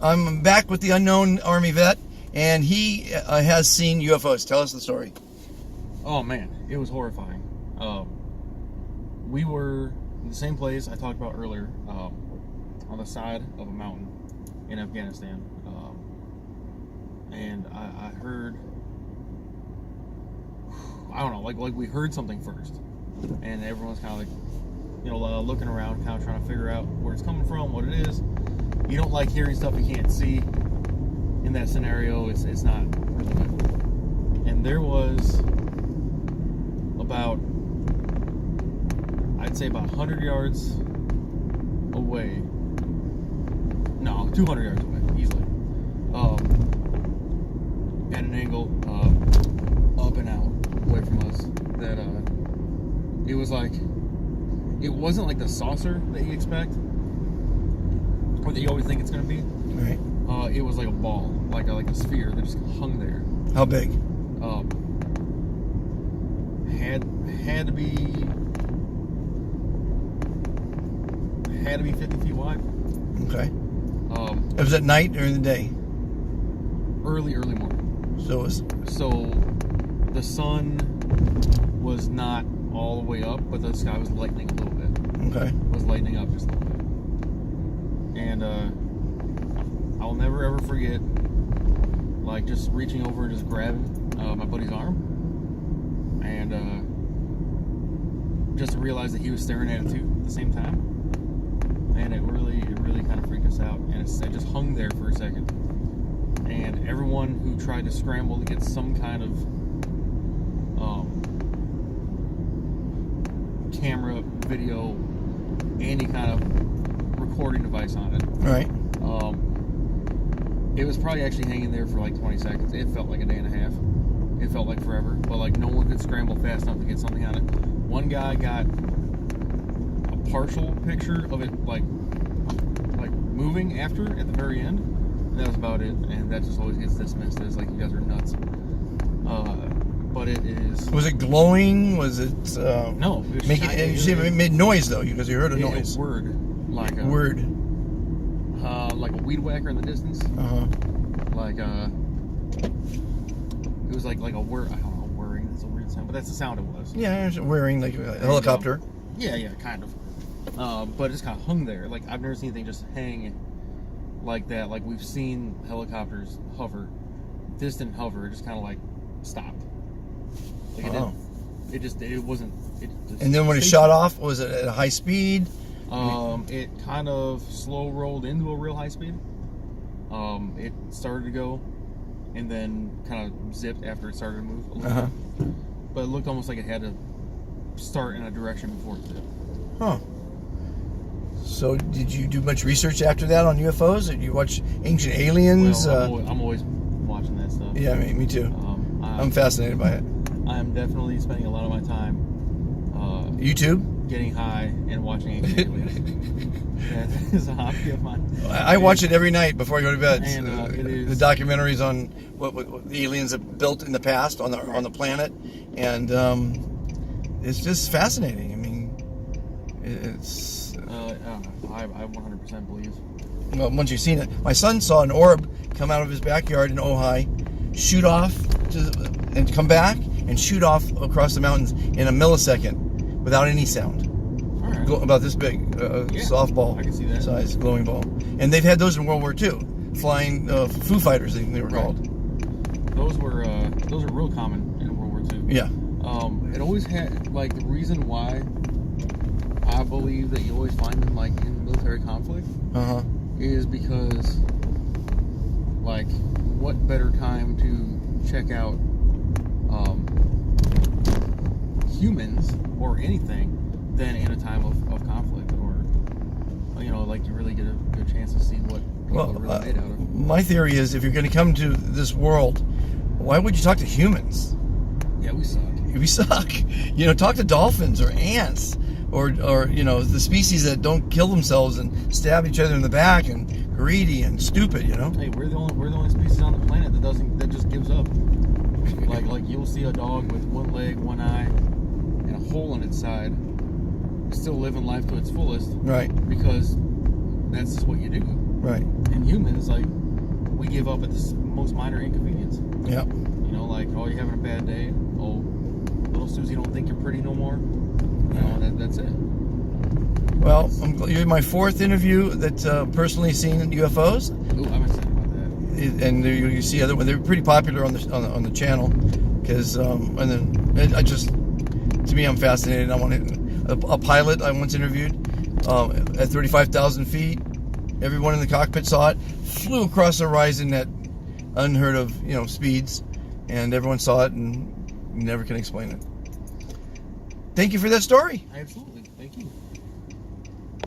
I'm back with the unknown Army vet, and he has seen UFOs. Tell us the story. Oh man, it was horrifying. We were in the same place I talked about earlier, on the side of a mountain in Afghanistan, and I heard, I don't know, like we heard something first, and everyone's kind of like, looking around, kind of trying to figure out where it's coming from, what it is. You don't like hearing stuff you can't see. In that scenario, it's not really good. And there was about, I'd say about 100 yards away. No, 200 yards away, easily. At an angle, up and out, away from us. That it was like, it wasn't like the saucer that you expect, or that you always think it's going to be. Right. It was like a ball, like a sphere that just hung there. How big? Had to be 50 feet wide. Okay. It was at night or in the day? Early morning. So the sun was not all the way up, but the sky was lightening a little bit. Okay. Was lightening up just a little bit. And I'll never ever forget, like, just reaching over and just grabbing my buddy's arm, and just to realize that he was staring at it too at the same time, and it really kind of freaked us out. And it just hung there for a second, and everyone who tried to scramble to get some kind of camera, video, any kind of recording device on it. Right. It was probably actually hanging there for like 20 seconds. It felt like a day and a half. It felt like forever. But like no one could scramble fast enough to get something on it. One guy got a partial picture of it like moving after at the very end. And that was about it. And that just always gets dismissed as like, you guys are nuts. But it is. Was it glowing? Was it? No. It was making. It made noise though, because you heard a noise. A word. Like a word. Like a weed whacker in the distance. Like it was like a whir. I don't know, whirring. That's a weird sound, but that's the sound it was. Yeah, whirring like a helicopter. Yeah, kind of. But it just kind of hung there. Like I've never seen anything just hang like that. Like we've seen helicopters hover. This didn't hover. It just kind of like stopped. Like it wasn't. And then when it shot off, was it at a high speed? It kind of slow rolled into a real high speed. It started to go, and then kind of zipped after it started to move a little bit. But it looked almost like it had to start in a direction before it did. Huh. So did you do much research after that on UFOs? Did you watch Ancient Aliens? Well, I'm always watching that stuff. Yeah, me too. I'm fascinated by it. I'm definitely spending a lot of my time YouTube? Getting high and watching Ancient Aliens. That is a hobby of mine. I watch it every night before I go to bed. And it is the documentaries on what the aliens have built in the past on the planet, and it's just fascinating. I mean, it's. I 100% believe. Well, once you've seen it, my son saw an orb come out of his backyard in Ojai, shoot off and come back and shoot off across the mountains in a millisecond without any sound. About this big, softball I can see that. size glowing ball, and they've had those in World War II. Flying Foo Fighters, they were called. Those were real common in World War II. Yeah. It always had, like, the reason why I believe that you always find them like in military conflict is because, like, what better time to check out humans or anything than in a time of conflict, or like you really get a good chance to see what people are really made out of. My theory is, if you're going to come to this world, why would you talk to humans? Yeah, we suck. We suck. Talk to dolphins or ants, or the species that don't kill themselves and stab each other in the back and greedy and stupid. Hey, we're the only species on the planet that just gives up. like you'll see a dog with one leg, one eye, and a hole in its side, still living life to its fullest. Right. Because that's just what you do. Right. And humans, like, we give up at the most minor inconvenience. Yeah. You know, like, oh, you're having a bad day. Oh, little Susie don't think you're pretty no more. You know, that's it. Well, you're my fourth interview that's personally seen UFOs. Ooh, I'm excited about that. And you see other ones. They're pretty popular on the channel, because and then I just, to me, I'm fascinated. I want a pilot I once interviewed at 35,000 feet. Everyone in the cockpit saw it. Flew across the horizon at unheard of speeds, and everyone saw it and never can explain it. Thank you for that story. Absolutely. Thank you.